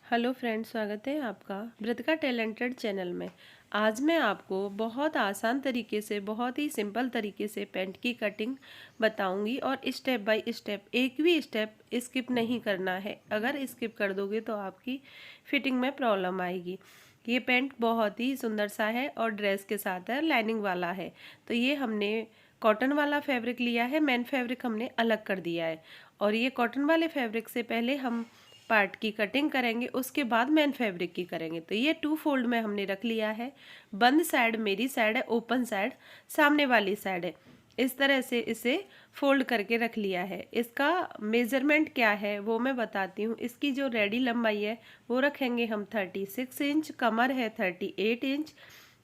Hello friends, स्वागत है आपका ब्रितिका टैलेंटेड चैनल में। आज मैं आपको बहुत आसान तरीके से, बहुत ही सिंपल तरीके से पैंट की कटिंग बताऊंगी और स्टेप बाय स्टेप, एक भी स्टेप स्किप नहीं करना है। अगर स्किप कर दोगे तो आपकी फिटिंग में प्रॉब्लम आएगी। ये पैंट बहुत ही सुंदर सा है और ड्रेस के साथ है, लाइनिंग वाला है। तो ये हमने कॉटन वाला फैब्रिक लिया है, मेन फैब्रिक हमने अलग कर दिया है। और ये कॉटन वाले फैब्रिक से पहले हम पार्ट की कटिंग करेंगे, उसके बाद मेन फैब्रिक की करेंगे। तो ये 2 फोल्ड में हमने रख लिया है। बंद साइड मेरी साइड है, ओपन साइड सामने वाली साइड है। इस तरह से इसे फोल्ड करके रख लिया है। इसका मेजरमेंट क्या है वो मैं बताती हूँ। इसकी जो रेडी लंबाई है वो रखेंगे हम 36 इंच, कमर है 38 इंच,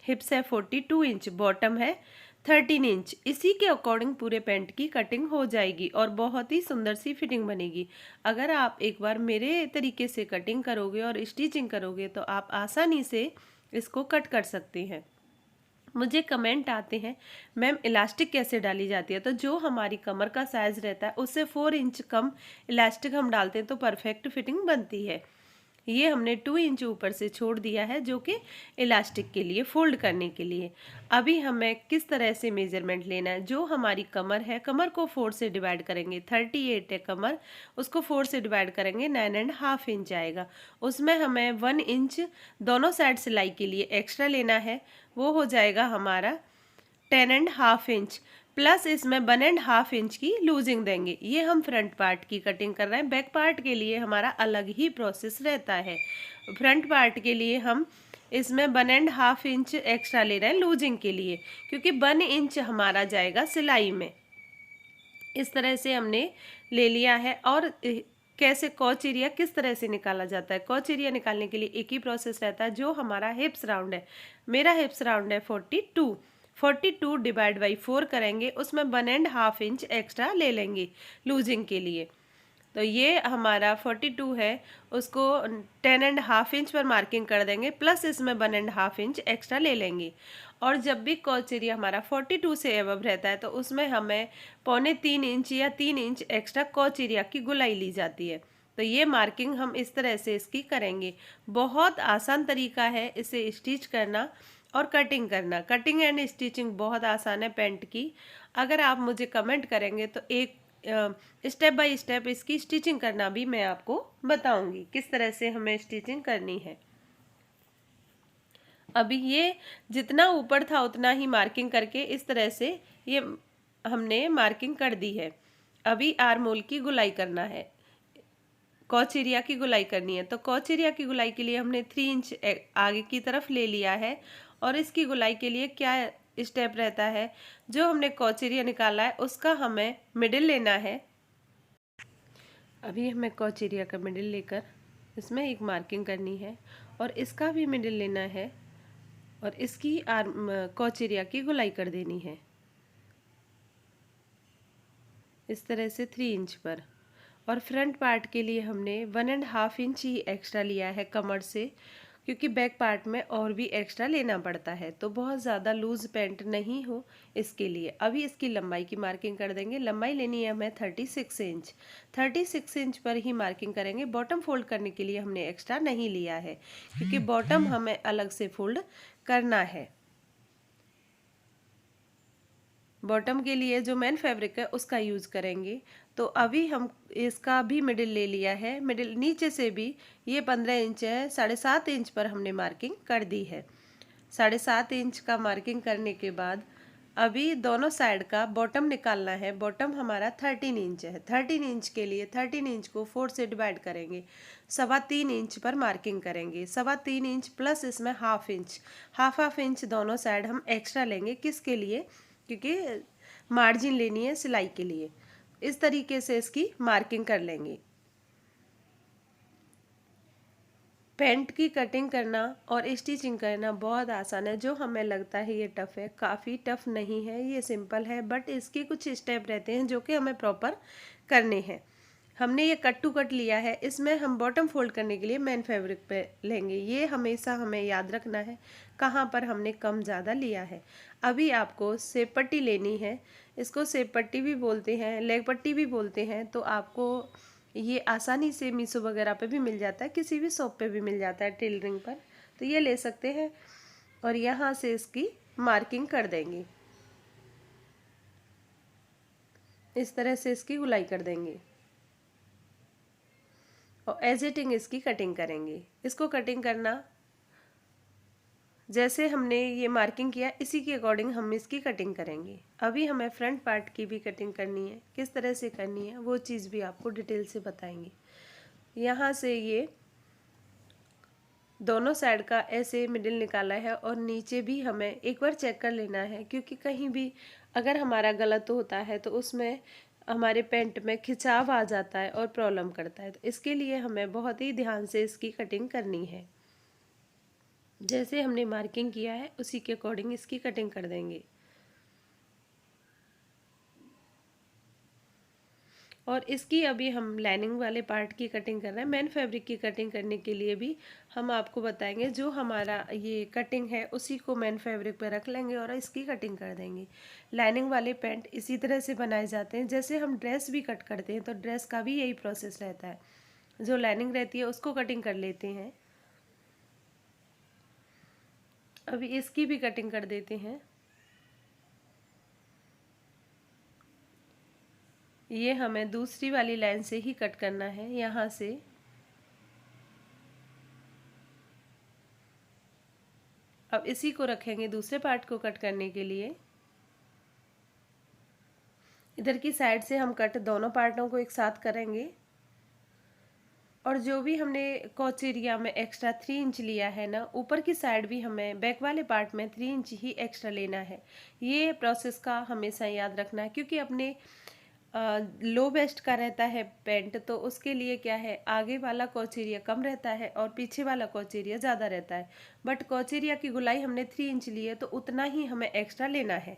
हिप्स है 42 इंच, बॉटम है 13 इंच। इसी के अकॉर्डिंग पूरे पैंट की कटिंग हो जाएगी और बहुत ही सुंदर सी फिटिंग बनेगी। अगर आप एक बार मेरे तरीके से कटिंग करोगे और स्टिचिंग करोगे तो आप आसानी से इसको कट कर सकते हैं। मुझे कमेंट आते हैं, मैम इलास्टिक कैसे डाली जाती है? तो जो हमारी कमर का साइज रहता है उससे 4 इंच कम इलास्टिक हम डालते हैं तो परफेक्ट फिटिंग बनती है। ये हमने 2 इंच ऊपर से छोड़ दिया है जो कि इलास्टिक के लिए, फोल्ड करने के लिए। अभी हमें किस तरह से मेजरमेंट लेना है, जो हमारी कमर है, कमर को 4 से डिवाइड करेंगे। 38 है कमर, उसको 4 से डिवाइड करेंगे, 9.5 इंच आएगा। उसमें हमें 1 इंच दोनों साइड सिलाई के लिए एक्स्ट्रा लेना है, वो हो जाएगा हमारा 10.5 इंच। प्लस इसमें 1.5 इंच की लूजिंग देंगे। ये हम फ्रंट पार्ट की कटिंग कर रहे हैं। बैक पार्ट के लिए हमारा अलग ही प्रोसेस रहता है। फ्रंट पार्ट के लिए हम इसमें 1.5 इंच एक्स्ट्रा ले रहे हैं लूजिंग के लिए, क्योंकि 1 इंच हमारा जाएगा सिलाई में। इस तरह से हमने ले लिया है। और कैसे कॉच एरिया किस तरह से निकाला जाता है? कॉच एरिया निकालने के लिए एक ही प्रोसेस रहता है। जो हमारा हिप्स राउंड है, मेरा हिप्स राउंड है 42 डिवाइड बाई 4 करेंगे, उसमें 1.5 इंच एक्स्ट्रा ले लेंगे लूजिंग के लिए। तो ये हमारा 42 है, उसको 10.5 इंच पर मार्किंग कर देंगे, प्लस इसमें 1.5 इंच एक्स्ट्रा ले लेंगे। और जब भी कॉच एरिया हमारा 42 से एबव रहता है तो उसमें हमें 3.25 इंच या 3 इंच एक्स्ट्रा कॉच एरिया की गुलाई ली जाती है। तो ये मार्किंग हम इस तरह से इसकी करेंगे। बहुत आसान तरीका है इसे स्टिच करना और कटिंग करना। कटिंग एंड स्टिचिंग बहुत आसान है पैंट की। अगर आप मुझे कमेंट करेंगे तो एक स्टेप बाय स्टेप इसकी स्टिचिंग करना भी मैं आपको बताऊंगी, किस तरह से हमें स्टिचिंग करनी है। अभी ये जितना ऊपर था उतना ही मार्किंग करके इस तरह से ये हमने मार्किंग कर दी है। अभी आर्म होल की गुलाई करना है, कॉच एरिया की गुलाई करनी है। तो कॉच एरिया की गुलाई के लिए हमने 3 इंच आगे की तरफ ले लिया है। और इसकी गुलाई के लिए क्या स्टेप रहता है, जो हमने कॉच एरिया निकाला है उसका हमें मिडिल लेना है। अभी हमें कॉच एरिया का मिडिल लेकर इसमें एक मार्किंग करनी है और इसका भी मिडिल लेना है और इसकी आर्म कॉच एरिया की गुलाई कर देनी है इस तरह से 3 इंच पर। और फ्रंट पार्ट के लिए हमने 1.5 इंच ही एक्स्ट्रा लिया है कमर से, क्योंकि बैक पार्ट में और भी एक्स्ट्रा लेना पड़ता है, तो बहुत ज़्यादा लूज पैंट नहीं हो इसके लिए। अभी इसकी लंबाई की मार्किंग कर देंगे। लंबाई लेनी है हमें 36 इंच। 36 इंच पर ही मार्किंग करेंगे। बॉटम फोल्ड करने के लिए हमने एक्स्ट्रा नहीं लिया है, क्योंकि बॉटम हमें अलग से फोल्ड करना है। बॉटम के लिए जो मेन फैब्रिक है उसका यूज़ करेंगे। तो अभी हम इसका भी मिडिल ले लिया है। मिडिल नीचे से भी ये 15 इंच है, 7.5 इंच पर हमने मार्किंग कर दी है। 7.5 इंच का मार्किंग करने के बाद अभी दोनों साइड का बॉटम निकालना है। बॉटम हमारा 13 इंच है। 13 इंच के लिए 13 इंच को 4 से डिवाइड करेंगे, 3.25 इंच पर मार्किंग करेंगे। 3.25 इंच प्लस इसमें हाफ इंच दोनों साइड हम एक्स्ट्रा लेंगे। किसके लिए? क्योंकि मार्जिन लेनी है सिलाई के लिए। इस तरीके से इसकी मार्किंग कर लेंगे। पैंट की कटिंग करना और स्टिचिंग करना बहुत आसान है। जो हमें लगता है ये टफ़ है, काफ़ी टफ़ नहीं है, ये सिंपल है। बट इसके कुछ स्टेप रहते हैं जो कि हमें प्रॉपर करने हैं। हमने ये कट टू कट लिया है, इसमें हम बॉटम फोल्ड करने के लिए मेन फैब्रिक पे लेंगे। ये हमेशा हमें याद रखना है कहाँ पर हमने कम ज़्यादा लिया है। अभी आपको सेप पट्टी लेनी है। इसको सेप पट्टी भी बोलते हैं, लेग पट्टी भी बोलते हैं। तो आपको ये आसानी से मीशो वगैरह पे भी मिल जाता है, किसी भी शॉप पे भी मिल जाता है टेलरिंग पर, तो ये ले सकते हैं। और यहाँ से इसकी मार्किंग कर देंगे, इस तरह से इसकी गुलाई कर देंगे और एजिटिंग इसकी कटिंग करेंगे। इसको कटिंग करना जैसे हमने ये मार्किंग किया इसी के अकॉर्डिंग हम इसकी कटिंग करेंगे। अभी हमें फ्रंट पार्ट की भी कटिंग करनी है, किस तरह से करनी है वो चीज़ भी आपको डिटेल से बताएंगे। यहाँ से ये दोनों साइड का ऐसे मिडिल निकाला है और नीचे भी हमें एक बार चेक कर लेना है, क्योंकि कहीं भी अगर हमारा गलत होता है तो उसमें हमारे पेंट में खिंचाव आ जाता है और प्रॉब्लम करता है। तो इसके लिए हमें बहुत ही ध्यान से इसकी कटिंग करनी है। जैसे हमने मार्किंग किया है उसी के अकॉर्डिंग इसकी कटिंग कर देंगे। और इसकी अभी हम लाइनिंग वाले पार्ट की कटिंग कर रहे हैं। मेन फैब्रिक की कटिंग करने के लिए भी हम आपको बताएंगे, जो हमारा ये कटिंग है उसी को मेन फैब्रिक पे रख लेंगे और इसकी कटिंग कर देंगे। लाइनिंग वाले पैंट इसी तरह से बनाए जाते हैं जैसे हम ड्रेस भी कट करते हैं, तो ड्रेस का भी यही प्रोसेस रहता है। जो लाइनिंग रहती है उसको कटिंग कर लेते हैं। अभी इसकी भी कटिंग कर देते हैं। ये हमें दूसरी वाली लाइन से ही कट करना है। यहाँ से अब इसी को रखेंगे दूसरे पार्ट को कट करने के लिए। इधर की साइड से हम कट दोनों पार्टों को एक साथ करेंगे। और जो भी हमने कॉच एरिया में एक्स्ट्रा 3 इंच लिया है ना, ऊपर की साइड भी हमें बैक वाले पार्ट में 3 इंच ही एक्स्ट्रा लेना है। ये प्रोसेस का हमेशा याद रखना है, क्योंकि अपने लो वेस्ट का रहता है पेंट, तो उसके लिए क्या है, आगे वाला कॉच एरिया कम रहता है और पीछे वाला कॉच एरिया ज़्यादा रहता है। बट कॉच एरिया की गुलाई हमने 3 इंच ली है, तो उतना ही हमें एक्स्ट्रा लेना है।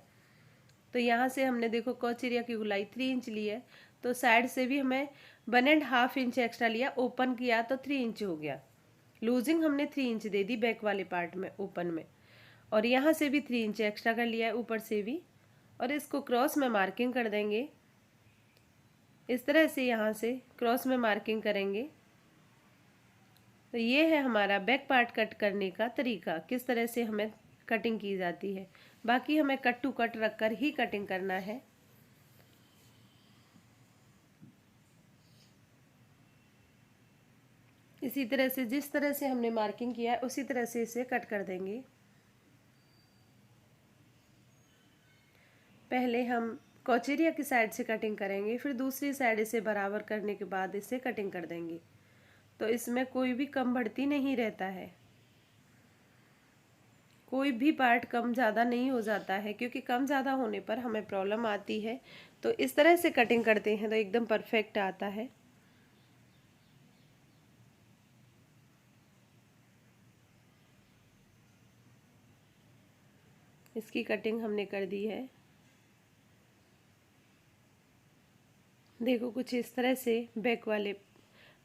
तो यहाँ से हमने देखो कॉच एरिया की गुलाई 3 इंच ली है, तो साइड से भी हमें 1.5 इंच एक्स्ट्रा लिया, ओपन किया तो 3 इंच हो गया। लूजिंग हमने 3 इंच दे दी बैक वाले पार्ट में, ओपन में। और यहाँ से भी 3 इंच एक्स्ट्रा कर लिया है ऊपर से भी। और इसको क्रॉस में मार्किंग कर देंगे, इस तरह से यहाँ से क्रॉस में मार्किंग करेंगे। तो ये है हमारा बैक पार्ट कट करने का तरीका, किस तरह से हमें कटिंग की जाती है। बाकी हमें कट टू कट रखकर ही कटिंग करना है। इसी तरह से जिस तरह से हमने मार्किंग किया है उसी तरह से इसे कट कर देंगे। पहले हम कॉचेरिया की साइड से कटिंग करेंगे, फिर दूसरी साइड इसे बराबर करने के बाद इसे कटिंग कर देंगे। तो इसमें कोई भी कम बढ़ती नहीं रहता है, कोई भी पार्ट कम ज़्यादा नहीं हो जाता है, क्योंकि कम ज़्यादा होने पर हमें प्रॉब्लम आती है। तो इस तरह से कटिंग करते हैं तो एकदम परफेक्ट आता है। इसकी कटिंग हमने कर दी है। देखो कुछ इस तरह से बैक वाले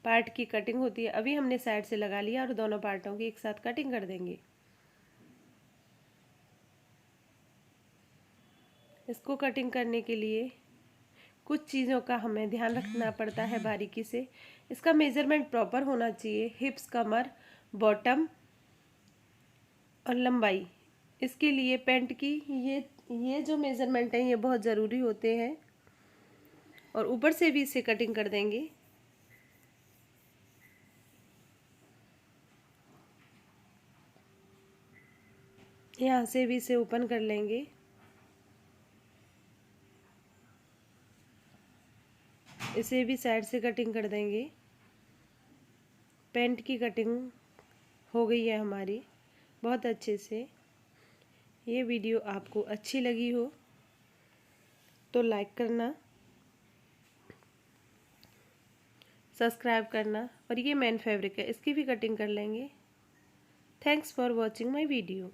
पार्ट की कटिंग होती है। अभी हमने साइड से लगा लिया और दोनों पार्टों की एक साथ कटिंग कर देंगे। इसको कटिंग करने के लिए कुछ चीज़ों का हमें ध्यान रखना पड़ता है बारीकी से। इसका मेज़रमेंट प्रॉपर होना चाहिए, हिप्स, कमर, बॉटम और लंबाई। इसके लिए पैंट की ये जो मेज़रमेंट है ये बहुत ज़रूरी होते हैं। और ऊपर से भी इसे कटिंग कर देंगे। यहाँ से भी इसे ओपन कर लेंगे। इसे भी साइड से कटिंग कर देंगे। पैंट की कटिंग हो गई है हमारी बहुत अच्छे से। ये वीडियो आपको अच्छी लगी हो तो लाइक करना, सब्सक्राइब करना। और ये मेन फैब्रिक है, इसकी भी कटिंग कर लेंगे। Thanks for watching my video.